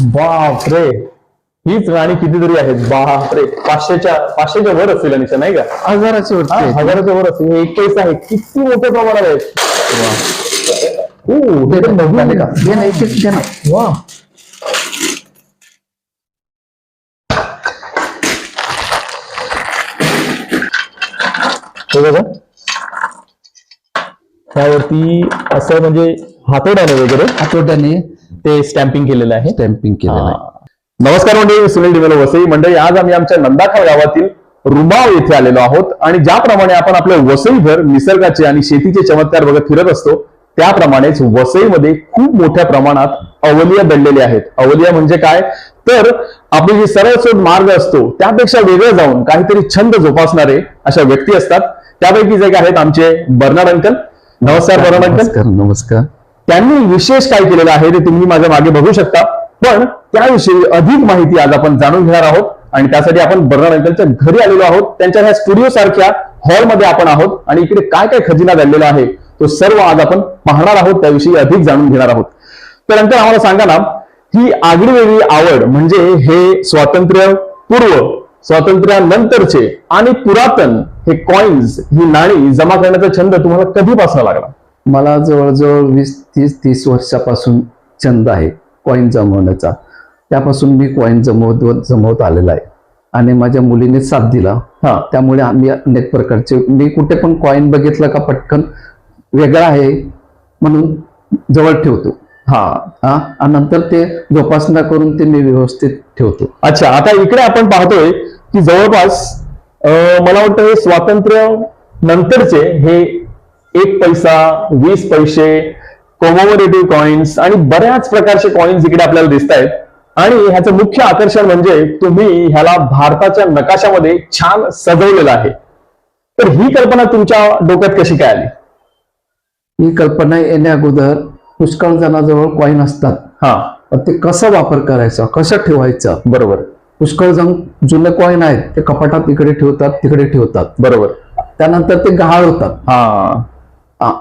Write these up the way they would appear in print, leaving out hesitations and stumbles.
बापरे, हीच राणी कितीतरी आहेत. बापरे, 500च्या वर असतील अनिशा, नाही का? हजाराचे वरती आहेत. हजाराच्या वर असतील. हे 21 आहे. किती मोठ्या प्रमाणात आहेत. दे ना, एक एक दे ना. वा, हे बघा, त्यावरती असं म्हणजे हातोड्याने वगैरे आठवड्याने ते स्टॅम्पिंग केलेलं आहे. स्टॅम्पिंग केलेलं आहे. नमस्कार मंडळी, सुनील डिमेलो वसई मंडळी. आज आम्ही आमच्या नंदाखाल गावातील रुमाव येथे आलेलो आहोत आणि ज्याप्रमाणे आपण आपल्या वसईभर निसर्गाचे आणि शेतीचे चमत्कार बघत फिरत असतो, त्याप्रमाणेच वसईमध्ये खूप मोठ्या प्रमाणात अवलिया दडलेले आहेत. अवलिया म्हणजे काय, तर आपली जी सरळसोट मार्ग असतो त्यापेक्षा वेगळं जाऊन काहीतरी छंद जोपासणारे अशा व्यक्ती असतात. त्यापैकीच एक आहेत आमचे बर्नाड अंकल. नमस्कार बर्नाड अंकल. नमस्कार. त्यांनी विशेष काय केलेलं आहे ते तुम्ही माझ्या मागे बघू शकता, पण त्याविषयी अधिक माहिती आज आपण जाणून घेणार आहोत आणि त्यासाठी आपण बर्नाड अंकलच्या घरी आलेलो आहोत. त्यांच्या ह्या स्टुडिओ सारख्या हॉलमध्ये आपण आहोत आणि इकडे काय काय खजिना दडलेला आहे तो सर्व आज आपण पाहणार आहोत, त्याविषयी अधिक जाणून घेणार आहोत. तर अंकल, आम्हाला सांगा ना, ही आगळी वेगळी आवड म्हणजे हे स्वातंत्र्यपूर्व, स्वातंत्र्यानंतरचे आणि पुरातन हे कॉइन्स, ही नाणी जमा करण्याचा छंद तुम्हाला कधीपासून लागला? मला जवळजवळ 20-30 वर्षापासून छंद आहे कॉईन जमवण्याचा. त्यापासून मी कॉईन जमवत आलेला आहे आणि माझ्या मुलीने साथ दिला. त्यामुळे आम्ही अनेक प्रकारचे, मी कुठे पण कॉईन बघितलं का पटकन वेगळा आहे म्हणून जवळ ठेवतो. आणि नंतर ते जोपासना करून ते मी व्यवस्थित ठेवतो. अच्छा, आता इकडे आपण पाहतोय की जवळपास मला वाटतं हे स्वातंत्र्य नंतरचे हे 1 पैसा, 20 पैसे, कॉमोमरेटिव्ह कॉइन्स आणि बऱ्याच प्रकारचे कॉइन्स इकडे आपल्याला दिसत आहेत. आणि ह्याचं मुख्य आकर्षण म्हणजे तुम्ही ह्याला भारताच्या नकाशामध्ये छान सजवलेलं आहे. तर ही कल्पना तुमच्या डोक्यात कशी काय आली? ही कल्पना येण्या अगोदर पुष्कळ जणांजवळ कॉईन असतात. ते कसं वापर करायचा, कसं ठेवायचं. बरोबर. पुष्कळ जण जुने कॉईन आहेत ते कपाटात इकडे ठेवतात, तिकडे ठेवतात. बरोबर. त्यानंतर ते गहाळ होतात.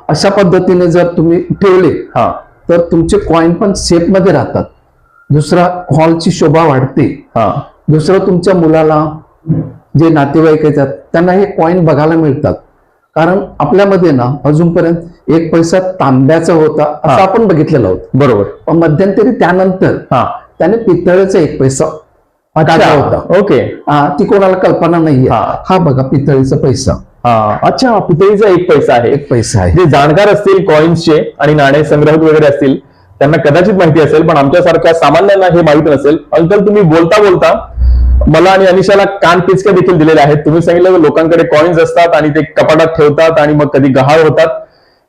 अशा पद्धतीने जर तुम्ही ठेवले तर तुमचे कॉईन पण शेप मध्ये राहतात. दुसरा, हॉलची शोभा वाढते. दुसरं, तुमच्या मुलाला जे नातेवाईक येतात त्यांना हे कॉईन बघायला मिळतात. कारण आपल्यामध्ये ना अजूनपर्यंत 1 पैसा तांब्याचा होता असं आपण बघितलेलं होतं. बरोबर. पण मध्यंतरी त्यानंतर त्याने पितळेचा 1 पैसा होता. ओके. ती कोणाला कल्पना नाहीये. हा बघा, पितळीचा पैसा. अच्छा, पितळीचा 1 पैसा आहे. 1 पैसा आहे. जे जाणकार असतील कॉइन्सचे आणि नाणे संग्राहक वगैरे असतील त्यांना कदाचित माहिती असेल, पण आमच्यासारख्या सामान्यांना हे माहित नसेल. अंकल, तुम्ही बोलता बोलता मला आणि अनिशाला कान पिचक्या देखील दिलेल्या आहेत. तुम्ही सांगितलं लोकांकडे कॉइन्स असतात आणि ते कपाटात ठेवतात आणि मग कधी गहाळ होतात.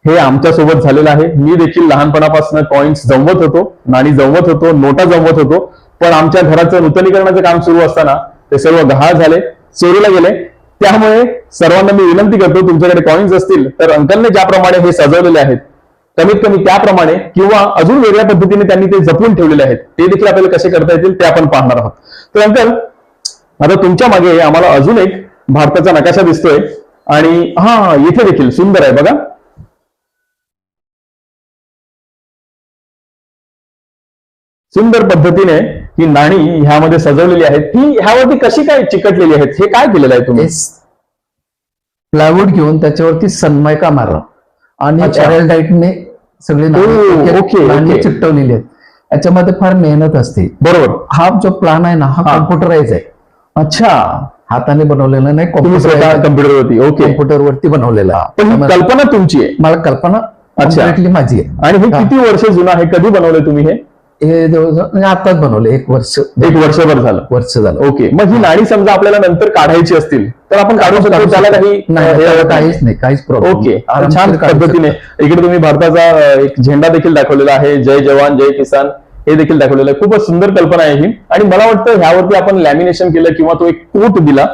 हे आमच्या सोबत झालेलं आहे. मी देखील लहानपणापासून कॉइन्स जमवत होतो, नाणी जमवत होतो, नोटा जमवत होतो. पण आमच्या घराचं नूतनीकरणाचं काम सुरू असताना ते सर्व गहाळ झाले, चोरीला गेले. त्यामुळे सर्वांना मी विनंती करतो, तुमच्याकडे कॉइन्स असतील तर अंकलने ज्याप्रमाणे हे सजवलेले आहेत कमीत कमी त्याप्रमाणे किंवा अजून वेगळ्या पद्धतीने त्यांनी ते जपून ठेवलेले आहेत, ते देखील आपल्याला कसे करता येतील ते आपण पाहणार आहोत. तर अंकल, आता तुमच्या मागे आम्हाला अजून एक भारताचा नकाशा दिसतोय आणि इथे देखील सुंदर आहे बघा. सुंदर पद्धतीने ही नाणी ह्यामध्ये सजवलेली आहेत. ती ह्यावरती कशी काय चिकटलेली आहेत, हे काय केलेलं आहे तुम्ही? प्लायवूड घेऊन त्याच्यावरती सनमायका मारला आणि एरलडाईटने सगळे नाणी चिकटवलेली आहेत. याच्यामध्ये फार मेहनत असते. बरोबर. हा जो प्लान आहे ना, हा कॉम्प्युटराइज आहे. अच्छा, हाताने बनवलेला नाही, कॉम्प्युटरवरती. ओके, कॉम्प्युटरवरती बनवलेला. पण कल्पना तुमची आहे? मला कल्पना माझी आहे. आणि हे किती वर्ष जुनं आहे? कधी बनवलंय तुम्ही हे? जवळजवळ आताच बनवले, 1 वर्षभर झालं. ओके. मग ही नाणी समजा आपल्याला नंतर काढायची असतील तर आपण काढू शकतो, त्याला काहीच नाही, काहीच प्रॉब्लेम. ओके. छान पद्धतीने इकडे तुम्ही भारताचा एक झेंडा देखील दाखवलेला आहे, जय जवान जय किसान हे देखील दाखवलेलं आहे. खूपच सुंदर कल्पना आहे ही. आणि मला वाटतं ह्यावरती आपण लॅमिनेशन केलं किंवा तो एक कोट दिला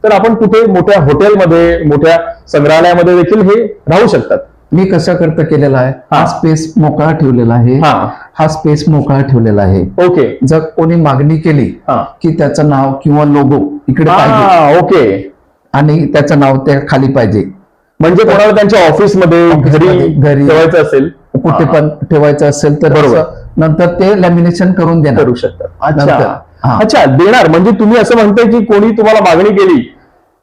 तर आपण कुठे मोठ्या हॉटेलमध्ये, मोठ्या संग्रहालयामध्ये देखील हे राहू शकतात. मी कशा करता केलेला आहे, हा स्पेस मोकळा ठेवलेला आहे. हा स्पेस मोकळा ठेवलेला आहे. ओके. जर कोणी मागणी केली की त्याचं नाव किंवा लोगो इकडे पाहिजे, ओके, आणि त्याचं नाव त्या खाली पाहिजे, म्हणजे कोणाला त्यांच्या ऑफिसमध्ये घरी ठेवायचं असेल कुठे पण ठेवायचं असेल तर बरोबर. असं नंतर ते लॅमिनेशन करून देणार करू शकतात. नंतर. अच्छा हा. अच्छा, देणार म्हणजे तुम्ही असं म्हणताय की कोणी तुम्हाला मागणी केली,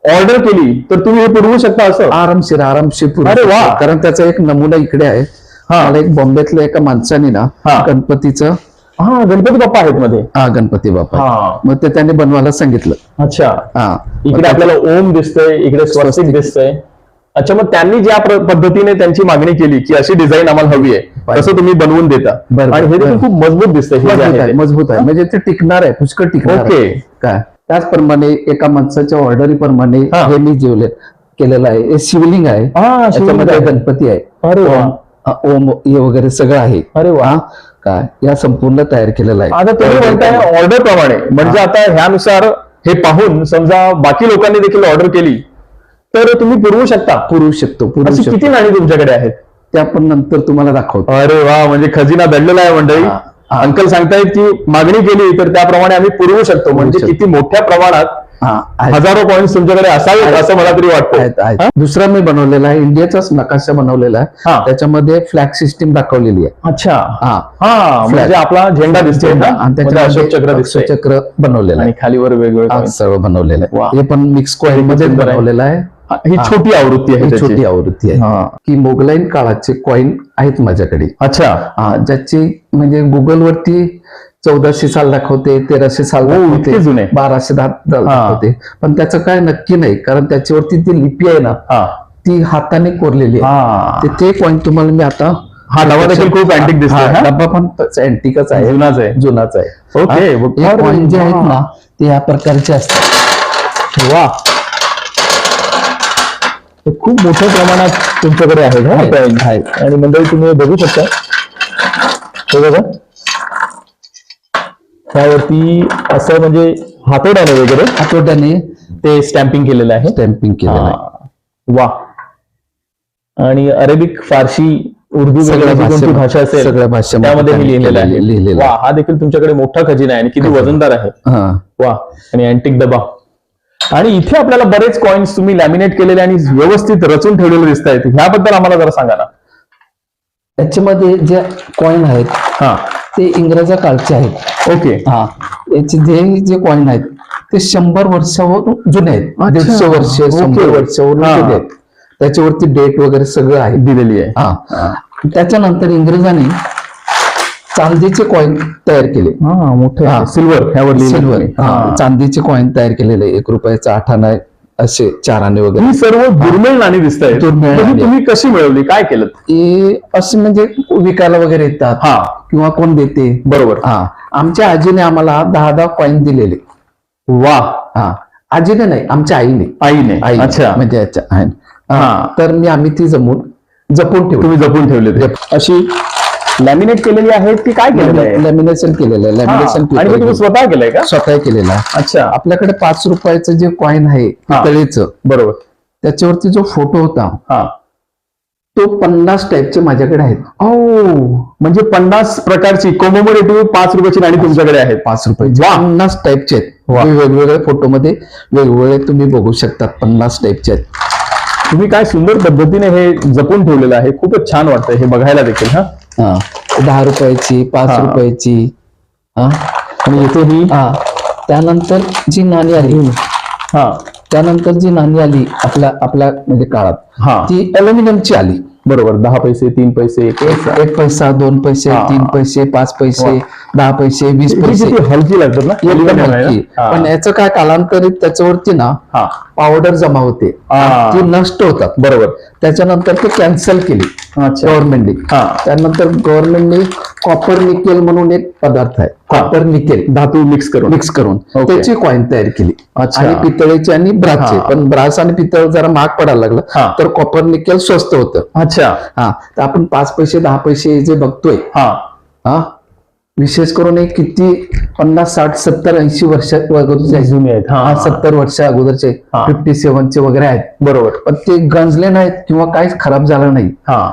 ऑर्डर केली, तर तुम्ही हे पुरवू शकता असं? आरामशीर पुरवू अरे वा. शकतो. कारण त्याचा एक नमुना इकडे आहे. हा. मला एक बॉम्बेतल्या एका माणसाने ना हा. गणपतीचं हा, गणपती बाप्पा आहेत मध्ये. गणपती बाप्पा हा. मग ते त्याने बनवायला सांगितलं. अच्छा, हा इकडे आपल्याला ओम दिसतंय, इकडे स्वस्तिक दिसतंय. अच्छा, मग त्यांनी ज्या पद्धतीने त्यांची मागणी केली की अशी डिझाईन आम्हाला हवी आहे, तसं तुम्ही बनवून देता. बरोबर. आणि हे देखील खूप मजबूत दिसतंय हे जे मजबूत आहे आहे ते. मजबूत आहे म्हणजे ते टिकणार आहे, पुष्कळ टिकणार आहे. ओके. काय त्याचप्रमाणे एका माणसाच्या ऑर्डरी प्रमाणे हा. हे मी केलेलं आहे. हे शिवलिंग आहे, हा, शिवलिंग त्याच्यामध्ये आहे. गणपती आहे, अरे वा. ओम हे वगैरे सगळं आहे. अरे वा. हा, काय या संपूर्ण तयार केलेलं आहे. आता तुम्ही म्हणताय ऑर्डर प्रमाणे, म्हणजे आता ह्यानुसार हे पाहून समजा बाकी लोकांनी देखील ऑर्डर केली तर तुम्ही पुरवू शकता? पुरवू शकतो अशी किती नाणी तुमच्याकडे आहेत? ते आपण नंतर तुम्हाला दाखवतो. अरे वा, म्हणजे खजिना दडलेला आहे मंडळी. हा, हा. अंकल सांगतायत की मागणी केली तर त्याप्रमाणे आम्ही पुरवू शकतो. म्हणजे शकतो. किती मोठ्या प्रमाणात हा, आहेत. हजारो पॉईंट्स तुमच्याकडे असावेत असं मला तरी वाटतं. आहेत. दुसरा मी बनवलेला आहे, इंडियाचाच नकाशा बनवलेला हा. आहे. त्याच्यामध्ये फ्लॅग सिस्टीम दाखवलेली आहे. अच्छा. हा हा, म्हणजे आपला झेंडा दिसतोय आणि म्हणजे त्याच्यामध्ये अशोक चक्र दिसतंय चक्र बनवलेलं आणि आहे. खालीवर वेगवेगळे हा, coins. सर्व बनवलेलं वा. आहे. हे पण मिक्स कॉइन मध्ये सुंदर आहे. बनवलेलं आहे. ही छोटी आवृत्ती आहे ही त्याची. छोटी आवृत्ती आहे हा. की मोगलाईन काळाचे कॉइन आहेत माझ्याकडे. अच्छा. ज्याची म्हणजे गुगल वरती 1400 साल दाखवते, 1300 साल इतके दाखवते, जुने. 1210 दाखवते, पण त्याचं काय नक्की नाही. कारण त्याच्यावरती ती लिपी आहे ना, हा. ती हाताने कोरलेली आहे. हा. ते कॉइन तुम्हाला मी आता हा डबा देखील खूप अँटिक दिसतोय. हा, हा? डब्बा पण अँटिकच आहे, जुनाच आहे. जुनाच आहे. ओके. हे कॉइन जे आहेत ना ते या प्रकारचे असतात. वा, ते खूप मोठ्या प्रमाणात तुमच्याकडे आहेत हा coins. आणि मंडळी तुम्ही हे बघू शकता, हे बघा त्यावरती असं म्हणजे हातोड्याने वगैरे हातोट्याने ते स्टॅम्पिंग केलेलं आहे. स्टॅम्पिंग केलेलं आहे. हा. वा. आणि अरेबिक, फारसी, उर्दू सगळ्या वगैरे जी कोणती भाषा- भाषा असेल सगळ्या भाषेमध्ये त्यामध्ये हे त्यांनी लिहिलेलं आहे. लिहिलेलं वा, आहे. हा देखील तुमच्याकडे मोठा खजिना आहे आणि किती वजनदार आहे. हा. वा. आणि अँटिक डबा. आणि इथे आपल्याला बरेच कॉइन्स तुम्ही लॅमिनेट केलेले आणि व्यवस्थित रचून ठेवलेले दिसत आहेत. ह्याबद्दल आम्हाला जरा सांगा ना. याच्यामध्ये जे कॉइन आहेत हा. ते इंग्रजा काळचे आहेत. ओके. हा, याचे जे कॉइन आहेत ते 100 वर्षावर जुने आहेत. अच्छा. 150 वर्ष, ओके. 100 वर्षावरून हा. जुने आहेत. त्याच्यावरती डेट वगैरे सगळं आहे. दिलेली आहे. हा. त्याच्यानंतर इंग्रजांनी चांदीचे कॉइन तयार केले. हा, मोठे हा. सिल्वर ह्यावर लिहिलेलं सिल्वर आहे. हा. चांदीचे कॉइन तयार केलेले 1 रुपयाचा 8 आणे असे 4 आणे वगैरे. ही सर्व दुर्मिळ नाणी दिसत आहेत. दुर्मिळ नाणी. तुम्ही कशी मिळवली, काय केलं? हे असे म्हणजे विकायला वगैरे येतात हा. किंवा कोण देते. बरोबर. हा, आमच्या आजीने आम्हाला 10 कॉइन दिलेले. वा. हा, आजीने नाही, आमच्या आईने. आईने. अच्छा. म्हणजे याच्या आहे. हा. तर आम्ही ती जपून ठेवली. तुम्ही जपून ठेवले ते. अशी लॅमिनेट केलेली आहेत की काय केलेलं आहे? लॅमिनेशन केलेलं आहे. हा. लॅमिनेशन आणि हे तुम्ही स्वतः केलंय का? स्वतः केलेलं आहे. अच्छा. आपल्याकडे 5 रुपयाचं जे कॉइन आहे हा. पितळेचं, बरोबर. त्याच्यावरती जो फोटो होता हा. तो 50 टाईपचे माझ्याकडे आहेत. म्हणजे 50 प्रकारची कॉमेमोरेटिव्ह 5 रुपयाची नाणी तुमच्याकडे आहेत. 5 रुपयाचे वा. 50 टाईपचे आहेत. वा. वेगवेगळ्या फोटोमध्ये वेगवेगळे तुम्ही बघू शकता. 50 टाईपचे आहेत. तुम्ही काय सुंदर पद्धतीने हे जपून ठेवलेलं आहे. खूपच छान वाटतंय हे बघायला देखील. हा. हा, 10 रुपयाची, 5 हा. रुपयाची. हा. आणि इथे ही. हा, त्यानंतर जी नाणी आली हा. आपल्या म्हणजे काळात हा. ती अल्युमिनियमची आली. बरोबर. 10 पैसे, 3 पैसे, 1 पैसा. 1 पैसा, 2 पैसे, हा. 3 पैसे, 5 पैसे, वा. 10 पैसे, 20 ही पैसे. किती हलकी लागतात ना. एकदम आहे ना? हलकी. हा. पण याचं काय कालांतरित त्याच्यावरती ना हा. पावडर जमा होते, हा. ती नष्ट होतात. बरोबर. त्याच्यानंतर ते कॅन्सल केली अच्छा. गव्हर्नमेंटने. हा. त्यानंतर गव्हर्नमेंटने कॉपर निकेल म्हणून एक पदार्थ आहे, कॉपर निकेल धातू मिक्स करून. त्याची ओके. कॉइन तयार केली. अच्छा. आणि पितळेची आणि ब्रासचे. हा. पण ब्रास आणि पितळ जरा महाग पडायला लागलं, हा. तर कॉपर निकेल स्वस्त होतं. अच्छा. हा, तर आपण 5 पैसे, 10 पैसे जे बघतोय, हा. हा, विशेष करून एक किती 50, 60, 70, 80 वर्ष अगोदरचे जुने आहेत. हा. 70 वर्ष अगोदरचे, हा. 57 वगैरे आहेत. बरोबर. पण ते गंजले नाहीत किंवा काहीच खराब झालं नाही, हा.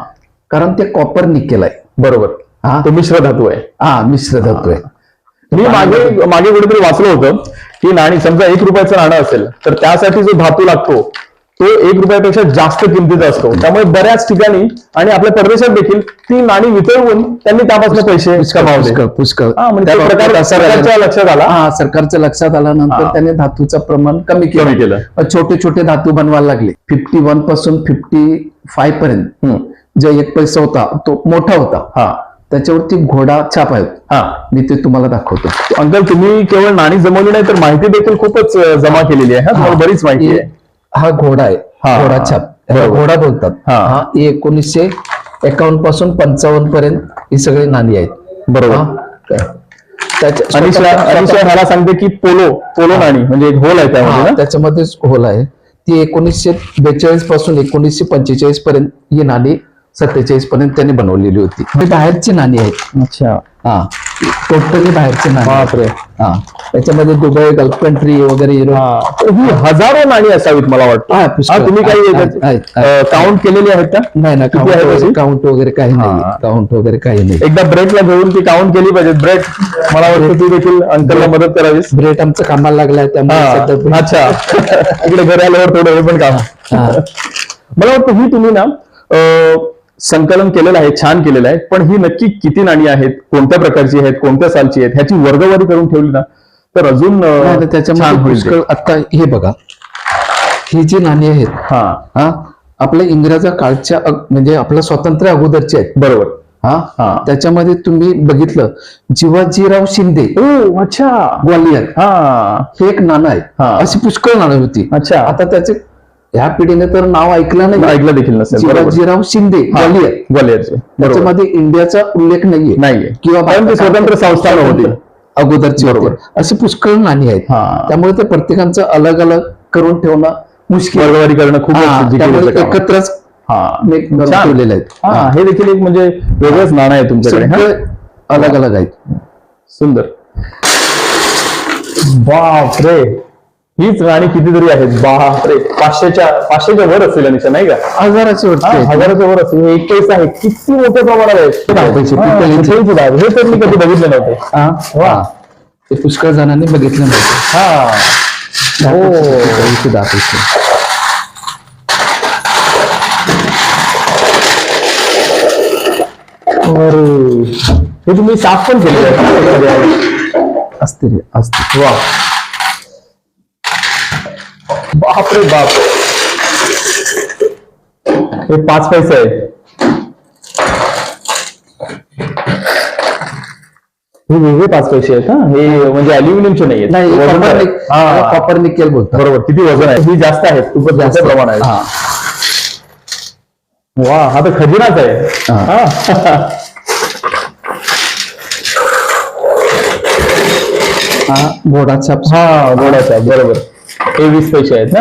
कारण ते कॉपर निकेल आहे. बरोबर. हा. तो मिश्र धातू आहे. हा, मिश्र धातू आहे. मी मागे कुठेतरी वाचलं होतं की नाणी समजा 1 रुपयाचं नाणं असेल तर त्यासाठी जो धातू लागतो तो 1 रुपयापेक्षा जास्त किमतीचा असतो. त्यामुळे बऱ्याच ठिकाणी आणि आपल्या परदेशात देखील ती नाणी वितळवून त्यांनी त्यापासून पैसे कमावले. पुष्कळ म्हणजे तो प्रकार सरकारच्या लक्षात आला. सरकारच्या लक्षात आल्यानंतर त्याने धातूचं प्रमाण कमी केलं. छोटे छोटे धातू बनवायला लागले. 51 पासून 55 पर्यंत जो 1 पैसा होता तो मोठा होता. त्याच्यावरती घोडा छाप आहे. मी ते तुम्हाला दाखवतो. अंकल, तुम्ही केवळ नाणी जमवली नाही तर माहिती देखील खूपच जमा केलेली आहे. तुम्हाला बरीच माहिती आहे. हा घोडा आहे, घोडा छाप, घोडा बोलतात. हा 1951 पासून 55 पर्यंत ही सगळी नाणी आहेत. बरोबर. अनिशा मला सांगते की पोलो नाणी म्हणजे एक होल आहे त्यामध्ये. त्याच्यामध्येच होल आहे. ती 1942 पासून 1945 पर्यंत ही नाणी 47 पर्यंत त्यांनी बनवलेली होती. ही बाहेरची नाणी आहेत. अच्छा. टोटली बाहेरची नाणी. त्याच्यामध्ये दुबई, गल्फ कंट्री वगैरे युरोप, ही हजारो नाणी असावीत मला वाटतं. तुम्ही काही काउंट केलेली आहेत का? नाही ना, काउंट वगैरे काही नाही. काउंट वगैरे काही नाही. एकदा ब्रेकला घेऊन ती काउंट केली पाहिजे. ब्रेक मला वाटतं तू देखील अंकलला मदत करावीस. ब्रेक आमचं कामाला लागलाय त्यामुळे. अच्छा. इकडे घरी आल्यावर थोडं हे पण काम. मला वाटतं ही तुम्ही ना संकलन केलेलं आहे, छान केलेलं आहे. पण ही नक्की किती नाणी आहेत, कोणत्या प्रकारची आहेत, कोणत्या सालची आहेत, ह्याची वर्गवारी करून ठेवली ना तर अजून त्याच्यामध्ये आता हे बघा, ही जी नाणी आहेत आपल्या इंग्रजा काळच्या म्हणजे आपल्या स्वातंत्र्य अगोदरची आहेत. बरोबर. त्याच्यामध्ये तुम्ही बघितलं जिवाजीराव शिंदे. अच्छा. ग्वालियर. हे एक नाणं आहे. अशी पुष्कळ नाणं होती. अच्छा. आता त्याचे ह्या पिढीने तर नाव ऐकलं नाही, ऐकलं देखील नसेल. जिवाजीराव शिंदे ग्वालियरचे. त्याच्यामध्ये इंडियाचा उल्लेख नाहीये किंवा स्वतंत्र संस्थान होती अगोदरची. बरोबर. अशी पुष्कळ नाणी आहेत. त्यामुळे ते प्रत्येकांचं अलग अलग करून ठेवणं मुश्किल, वर्गवारी करणं खूप एकत्रच ठेवलेले आहेत. हे देखील एक म्हणजे वेगळंच नाणं आहे तुमच्याकडे. अलग अलग आहेत. सुंदर. बापरे, हीच नाणी कितीतरी आहेत. बापरे, 500च्या वर असेल अनिशा, नाही का? 1000च्या वर असेल. हे 1 पैसा आहे. किती मोठ्या प्रमाणात आहे. हे तर मी कधी बघितले नव्हते. ते पुष्कळ जणांनी बघितलं नव्हतं. 10 पैसे. हे तुम्ही साफ पण केले असतील. वा, बापरे बाप. हे 5 पैसे आहे. हे वेगळे 5 पैसे आहेत. हे म्हणजे अल्युमिनियमचे नाही आहेत. कॉपर निकेल बोलतात. बरोबर. किती वजन आहे? ही जास्त आहे, खूपच जास्त प्रमाण आहे. वा, हा तर खजिनाच आहे. घोडा छाप. घोडा छाप. बरोबर. हे 20 पैसे आहेत ना.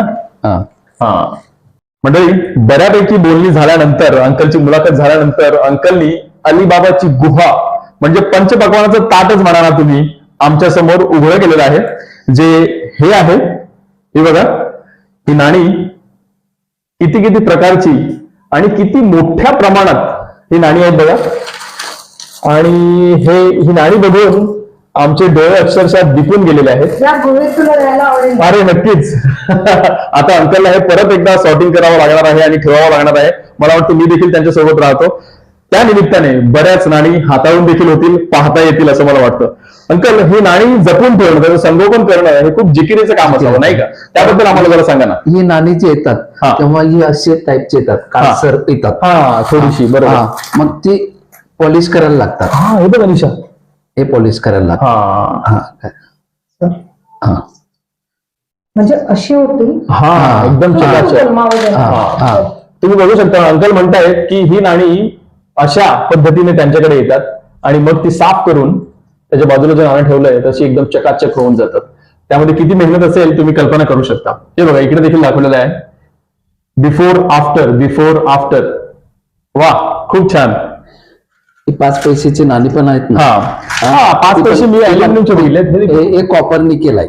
मंडळी, बऱ्यापैकी बोलणी झाल्यानंतर, अंकलची मुलाखत झाल्यानंतर अंकलनी अलिबाबाची गुहा म्हणजे पंचपक्वानाचं ताटच म्हणा ना तुम्ही आमच्या समोर उघडं केलेलं आहे. जे हे आहे, हे बघा, ही नाणी किती किती प्रकारची आणि किती मोठ्या प्रमाणात ही नाणी आहेत बघा. आणि ही नाणी बघून आमचे डोळे अक्षरशः दिपून गेलेले आहेत. अरे नक्कीच. आता अंकलला हे परत एकदा सॉर्टिंग करावं लागणार आहे आणि ठेवावं लागणार आहे. मला वाटतं मी देखील त्यांच्यासोबत राहतो. त्या निमित्ताने बऱ्याच नाणी हाताळून देखील होतील, पाहता येतील असं मला वाटतं. अंकल, ही नाणी जपून ठेवणं, त्याचं संगोपन करणं हे खूप जिकिरीचं काम असावं, नाही का? त्याबद्दल आम्हाला जरा सांगा ना. ही नाणी जी येतात तेव्हा ही असे टाईपची येतात, काळसर येतात थोडीशी. बरोबर. मग ती पॉलिश करायला लागतात. हे बघ अनिशा, हे पॉलिश करायला लागतात. म्हणजे अशी होती. एकदम तुम्ही बघू शकता. अंकल म्हणतायत की ही नाणी अशा पद्धतीने त्यांच्याकडे येतात आणि मग ती साफ करून त्याच्या बाजूला जे नाणं ठेवलंय तशी एकदम चकाचक होऊन जातात. त्यामध्ये किती मेहनत असेल तुम्ही कल्पना करू शकता. हे बघा, इकडे देखील दाखवलेलं आहे बिफोर आफ्टर. वा, खूप छान. 5 पैशाची नाणी पण आहेत ना. 5 पैसे मी अल्युमिनियमचे बघितले. हे कॉपर निकेल आहे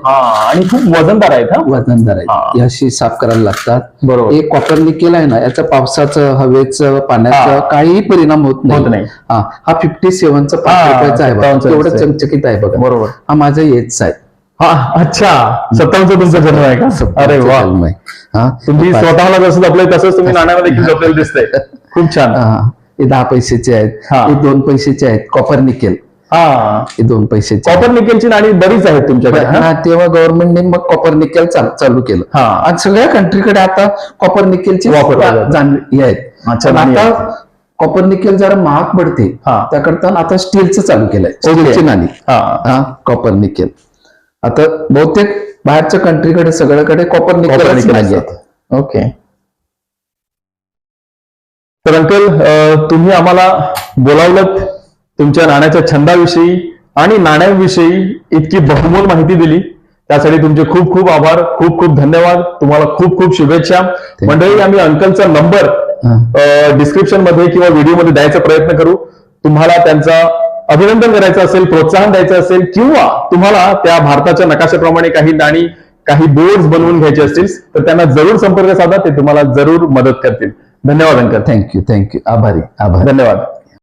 आणि खूप वजनदार आहेत. वजनदार आहेत. याशी साफ करायला लागतात. बरोबर. एक कॉपर निकेल आहे ना, याचा पावसाचं, हवेचं, पाण्याचं काहीही परिणाम होत नाही. हा 57चा 5 रुपयाचा आहे. तेवढं चमचकीत आहे बघा. बरोबर. हा माझा येच आहे. हा अच्छा 57चा तुमचा जन्म आहे का? अरे वा, जन्म आहे. हा तुम्ही स्वतःला जसं जपलंय तसंच तुम्ही नाण्याला देखील जपलेलं दिसतंय. खूप छान. हा, हे 10 पैशाचे आहेत, हा. हे 2 पैशाचे आहेत, कॉपर निकेल, हा, हे 2 पैशाचे आहेत. कॉपर निकेलची नाणी बरीच आहेत तुमच्याकडे. हा? हा, तेव्हा गव्हर्नमेंटने मग कॉपर निकेल चालू केलं. हा. आणि सगळ्या कंट्रीकडे आता कॉपर निकेलची वापरले जातात. हे आहेत. अच्छा, पण नाणी आता आहेत. कॉपर निकेल जरा महाग पडते, हा. त्याकरता आता स्टीलचं चालू केलंय, स्टीलची नाणी. हा. हा, कॉपर निकेल. आता बहुतेक बाहेरच्या कंट्रीकडे सगळ्याकडे कॉपर कॉपर निकेल निकेल नाणी असतात. आहेत. ओके. तर अंकल तुम्ही आम्हाला बोलावलं, तुमच्या नाण्याच्या छंदाविषयी आणि नाण्यांविषयी इतकी बहुमोल माहिती दिली, त्यासाठी तुमचे खूप खूप आभार, खूप खूप धन्यवाद. तुम्हाला खूप खूप शुभेच्छा. मंडळी, आम्ही अंकलचा नंबर डिस्क्रिप्शन मध्ये किंवा व्हिडिओमध्ये द्यायचा प्रयत्न करू. तुम्हाला त्यांचा अभिनंदन करायचं असेल, प्रोत्साहन द्यायचं असेल, किंवा तुम्हाला त्या भारताच्या नकाशाप्रमाणे काही नाणी, काही बोर्ड बनवून घ्यायचे असतील तर त्यांना जरूर संपर्क साधा, ते तुम्हाला जरूर मदत करतील. धन्यवाद अंकल. थँक्यू, आभारी. धन्यवाद.